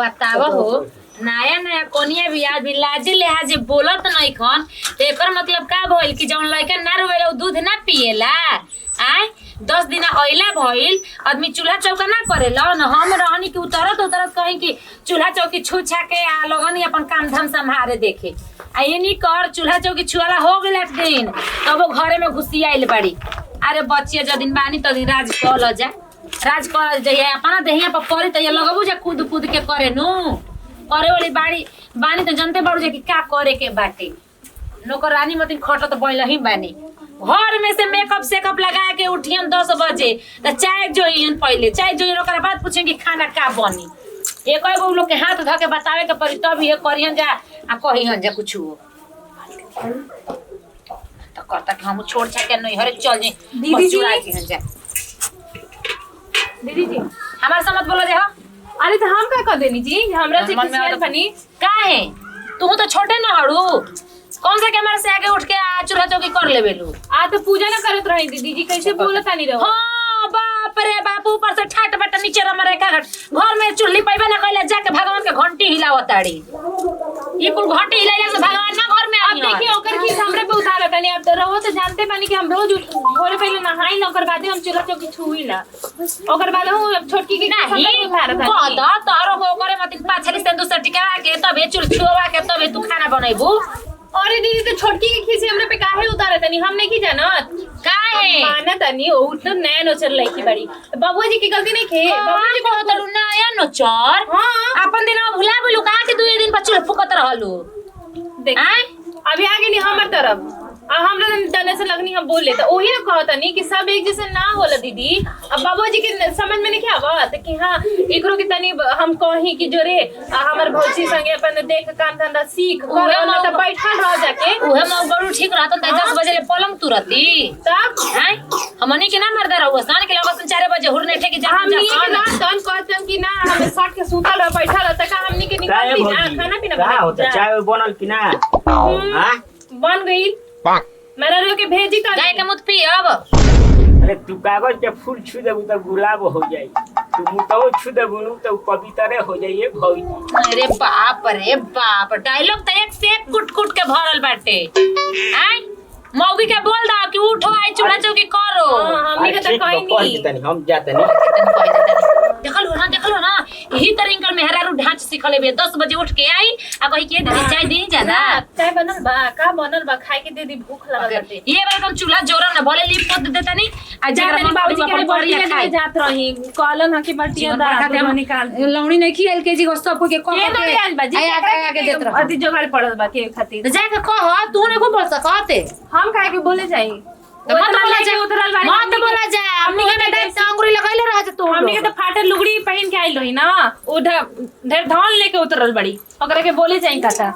बतावा हो नया नया कोनिया बियाह भी लाजे लिहाजे बोलत नहीं खन तो एकर मतलब का भइल कि जौन लड़का ना रोवेला दूध ना पिएला आय 10 दिन अइला भइल आदमी चूल्हा चौका ना करेला न हम रहनी कि उतरत कहीं कि चूल्हा चौकी छू छा के आ लगनी अपन काम धाम संभारे देखे आ ये नहीं कर चूल्हा चौकी छुआला हो गेल एक दिन तब वो घरे में घुसिया आइल बड़ी अरे बच्चिया जदिन बानी तदिन राज कल जा राज कर जइए अपना देहिया पर पड़ी त लगबू जा कूद कूद के करे नु करे वाली बानी तो जनते बाड़ू जा कि का करे के बाटे नौकरानी मतिन खटत बैल ही बानी घर में से मेकअप सेकअप लगा के उठियन 10 बजे तो चाय जोइन पहले चाय जोइन ओकरा बाद पूछें कि खाना का बनी एक एगो लोग के हाथ धो के बतावे के पड़ी तब ये करियन जा आ कहियन जा कुछ तो करता कि हम छोड़ छा के नहीं हरे चल जी दीदी जी जा दीदी जी हमारे से मत बोलो जा अरे तो हम का कर देनी जी हमरा से किसी फनी का है तू तो छोटे न हड़ू कौन सा कैमरा से आगे उठ के चूल्हा चौकी कर लेबे लू आ तो पूजा ना करत रही दीदी जी कैसे बोलत नहीं रहो हां बाप रे बाप ऊपर से ठाट बट नीचे रमरे का घर में चुल्ली पैबे ना कइला जाके भगवान के घंटी हिलावताड़ी ये कुल घंटी हिलाइला से भगवान ना घर में अब देखिए ओकर की हमरे पे उतारत नहीं अब तो रहो तो जानते बानी कि हम रोज भोरे पहले नहाई ना ओकर बाद हम चूल्हा चौकी छुई ना ओकर बाद हम छोटकी की नहीं उतारत कदा तारो हो करे मत पाछली से दूसर टिका के तबे चुल छुवा के तबे तू खाना बनैबू अरे दीदी तो छोटकी की खीसी हमरे पे काहे उतारत नहीं हम नहीं की जानत काहे मानत नहीं ओ तो नया नोचर लईकी बड़ी बाबूजी जी की गलती नहीं खे बाबूजी को तो नया नोचर हां अपन दिन भुला बुलू का के 2 दिन पर चुल फुकत रहलू देख अभी आगे नहीं हमर तरफ हमरा तने से लगनी हम बोल ले तो ओही ना कहता नहीं कि सब एक जैसे ना होला दीदी अब बाबूजी के समझ में नहीं आवत कि हां एकरो की तनी हम कहि कि जोरे हमर भौजी संगे अपन देख काम धंधा सीख कर ना त बैठल रह जाके ओहे में बड़ू ठीक रहत त 10 बजे ले पलंग तुरती तब हैं हमनी के ना मरदा रहू सान के लगन 4 बजे हुरने ठेके जा हमनी के ना तन कहतन कि ना हम सट के सुतल रह बैठल त का हमनी के निकलती ना खाना पीना का होता चाय बनल कि ना हां बन गई मेरा रो के भेजी का गाय के मुत पी अब अरे तू कागज के फूल छू देबू त गुलाब हो जाई तू मुतौ छू देबू त पवित्र हो जाइए भौजी रे बाप डायलॉग त एक से एक कुट कुट के भरल बाटे हैं मौगी के बोल दा कि उठो आई चूल्हा चौकी करो हमनी के त कहि नहीं हम जातनी देखलो ना यही तरीका मेहरारू ढांच सिखले बे 10 बजे उठ के आई आ कहि के दे चाय दे ज्यादा चाय बनल बा का बनल बा खाए के दे दी भूख लगल बाटे ये बार तुम चूल्हा जोरा ना भले लिप कर देता नहीं आ जातनी बाबूजी के बड़ी में जात रही कहलन ह कि बटिया दा निकाल लौनी नहीं खी एलकेजी को सब के कह के आगे देत रह अति जोगाड़ पड़ल बा के खातिर जाके कह तू ने को बोल सकते हम काहे के बोले जाई मत बोला जा उतरल बाड़ी मत बोला जा हमनी के डायरेक्ट अंगुरी लगैले रह तू हमनी के तो फाटल लुगड़ी पहन के आइल रही ना ओ ढेर धौन लेके उतरल बड़ी ओकरा के बोले जाई काटा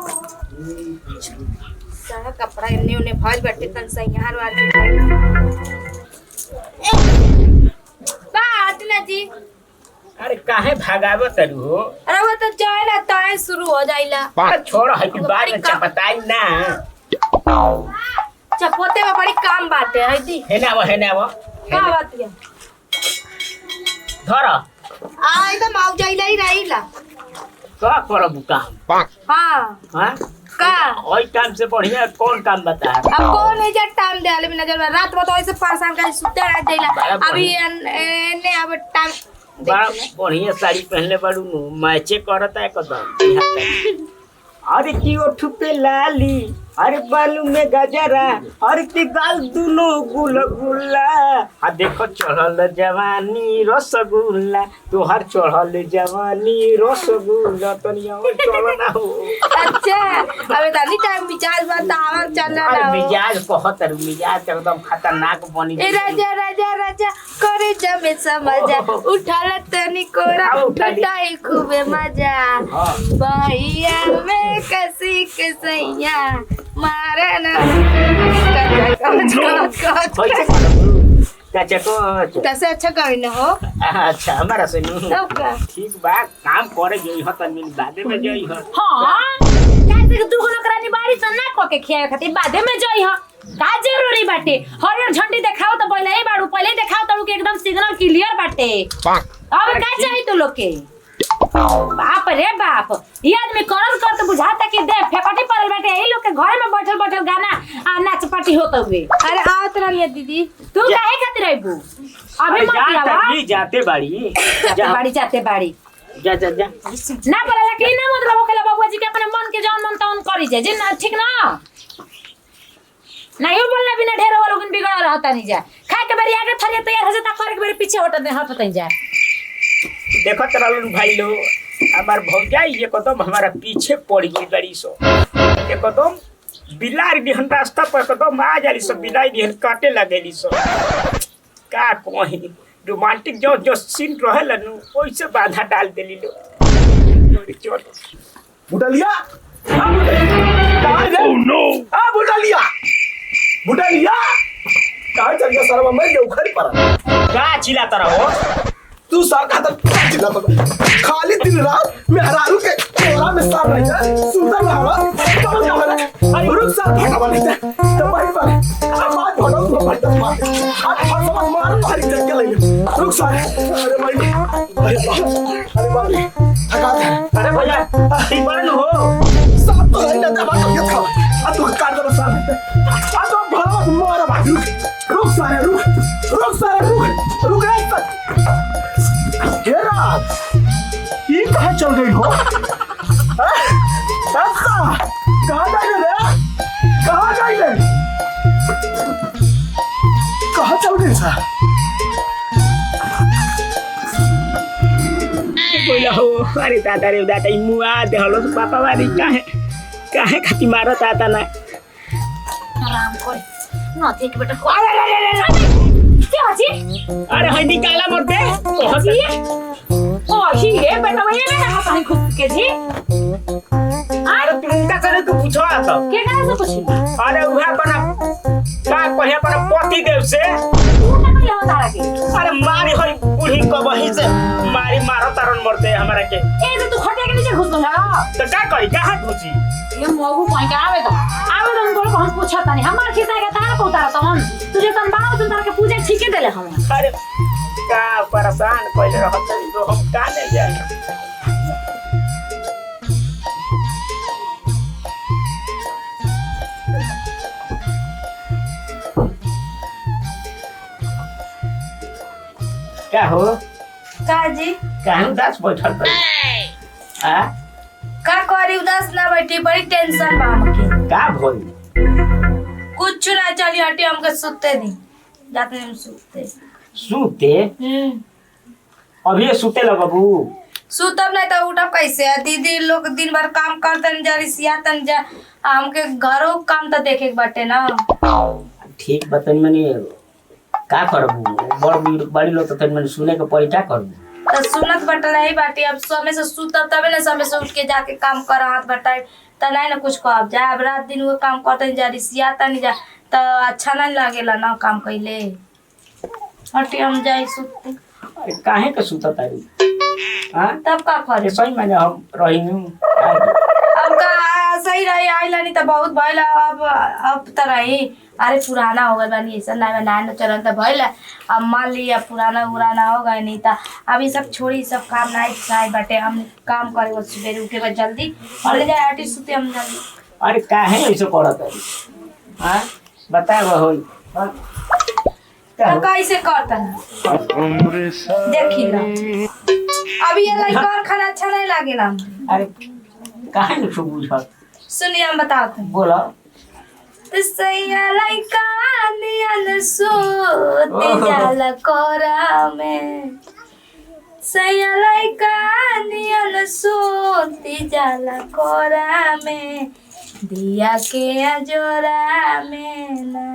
सारा कपड़ा इन्ने उने भइल बाटे तन सैयार वाली बात ना जी अरे काहे भागावत तरू हो अरे वो तो जाएला ताए शुरू हो जाइला छोड़ है कि बाद में चपताई ना चपोते में बड़ी काम बाटे है दी है ना वो का बात है धर आ एकदम आउ जाइला ही रहिला का करब काम हां हां का ओई काम से बढ़िया कौन काम बता अब कौन है जे टाइम देले में नजर रात में तो ऐसे परेशान कर सुते रह जाइला अभी ने अब टाइम बड़ा बढ़िया साड़ी पहनले बाड़ू नु मैचे करता है एकदम अरे की ओठ पे लाली अरे बालू में गजरा अरे की गाल दुनो गुलगुला आ देखो चढ़ल जवानी रसगुल्ला तोहर चढ़ल जवानी रसगुल्ला तनिया चल ना हो अच्छा अबे दादी टाइम मिजाज बतावा चल रहा अरे मिजाज बहुत मिजाज एकदम खतरनाक बनी ए राजा राजा राजा करे जमे समझा उठाला तनी कोरा उठाई खूबे मजा भैया में कसी के सैया मारे ना कैसे अच्छा कहीं हो अच्छा हमारा से नहीं ठीक बा काम करे जोई हो त मिल बादे में जोई हो हां कैसे तू कोनो करानी बाड़ी त ना क के खियाए खातिर बादे में जोई हो का जरूरी बाटे हरियर झंडी देखाओ त पहिले ही बाड़ू पहिले देखाओ त के एकदम सिग्नल क्लियर बाटे अब का चाहिए तू लोग के बाप रे बाप, ये आदमी करत करत बुझाता कि दे फेकटी पड़ल बाटे। यही लोग के घर में बैठल बैठल गाना आ नाच पार्टी होत हुए। अरे आवत रही दीदी। तू काहे खातिर आइबू? अभी मत आवा। जाते बाड़ी जाते बाड़ी जा जा जा ना बोला कि ना मतलब ओकला बाबूआ जी के अपने मन के जौन मन तौन करी जाए जे ना, ठीक ना? नहीं बोलना बिना ढेर वाला लोगन बिगड़ रहता नहीं जा। खाए के बारी आगे थरिया तैयार हो जाता, करे के बारी पीछे हटत नहीं जा। देखो तरल भाई लो, हमार भौजाई ये कदम हमारा पीछे पड़ गई बड़ी सो। ये कदम बिलार दिहन रास्ता पर कदम आ जाली सो, बिलाई दिहन काटे लगेली सो। का कहीं रोमांटिक जो जो सीन रहल नु ओइसे बाधा डाल देली लो। बुटलिया ओह नो बुटलिया कहाँ चल गया सारा मैं ये उखड़ पड़ा। का चिल्लाता रहो तू सार खाता चिल्लाता खाली दिन रात मैं हरारू के कोरा में सार रही है सुंदर रहा कौन जा रहा है रुक सार फटा वाली है तो भाई पर अब बात फटा तो फटा मार आज हर समय मार भारी जग के लगे रुक सार। अरे भाई अरे बाप रे थका था। अरे भैया ठीक बन हो साथ तो नहीं देता बात ये था अब तू काट दे सार अब तो भला मार भाई रुक सार रुक रे ये कहाँ चल गई हो? कहाँ चल गई सा? बोला हो अरे दादा रे दादा मुआ देहलो तो पापा वाली काहे खाती मारत आता ना आराम कर ना देख बेटा। अरे क्या जी? अरे हई निकाला मत दे जी ओ ही रे बेटा वही ना कहीं खुद के जी। अरे तुमका करे तू पूछो तो के करे से पूछ? अरे उहे अपना का कहे अपना पति देव से तू ना कहियो तारा के। अरे मारी हई बूढ़ी कबही से मारो तारन मरते हमरा के। ए तो तू खटिया के नीचे घुस गया तो का करी कहां घुसी? ये मोगू कहीं के आवे तो बोल को हम पूछा तानी हमार खिसा के तारा को उतारा तो हम तुझे तन बाबा तुम तारा के पूजा ठीके देले हम। अरे का परेशान कइले रहत नहीं तो हम का ले जाए। क्या हो का जी कहाँ उदास बैठल बा? आ का करी उदास ना बैठी बड़ी टेंशन बा हमके। का भइल? कुछ ना चली हटी हमके सुते दी जाते हम सुते। सूते अभी सूते लगबू? सुतब नहीं तो उठब कैसे? दीदी लोग दिन भर काम करतन जा रिसियातन जा हमके घरों काम तो देखे के बाटे ना। ठीक बतन मने का करबू? बड़ी लोग तो तन मने सुने के पड़ी क्या करबू? तो सुनत बटल ही बाटी अब समय से सुतब तबे ना समय से उठ के जाके काम कर हाथ बटाई तो नहीं ना कुछ कहब जा। अब रात दिन वो काम करते जा रिसियाता नहीं जा तो अच्छा नहीं लागेला ना काम कैले। हटी हम जाई सुते। अरे काहे के सुतत तारी? हां तब का करे? सही माने हम रहिनु अब का सही रही आइला नहीं तो बहुत भइल अब तो रही। अरे पुराना हो गए बानी ऐसा ना चलन तो भइल। अब मान लिया पुराना हो गए नहीं तो अभी सब छोड़ी सब काम नहीं चाहे बाटे हम काम करे वो सुबह उठे बस जल्दी और ले जाए हटी सुते हम जल्दी। अरे काहे ऐसे करत तारी? हां बताओ होई तो कैसे करता देखी ना अभी ये लड़का खाना अच्छा नहीं लागेला। अरे काहे न बुझत? सुनिए हम बताते हैं। बोला तो सैया लड़का नियन सोते जाला कोरा में। सैया लड़का नियन सोते जाला कोरा में दिया के अजोरा में ना।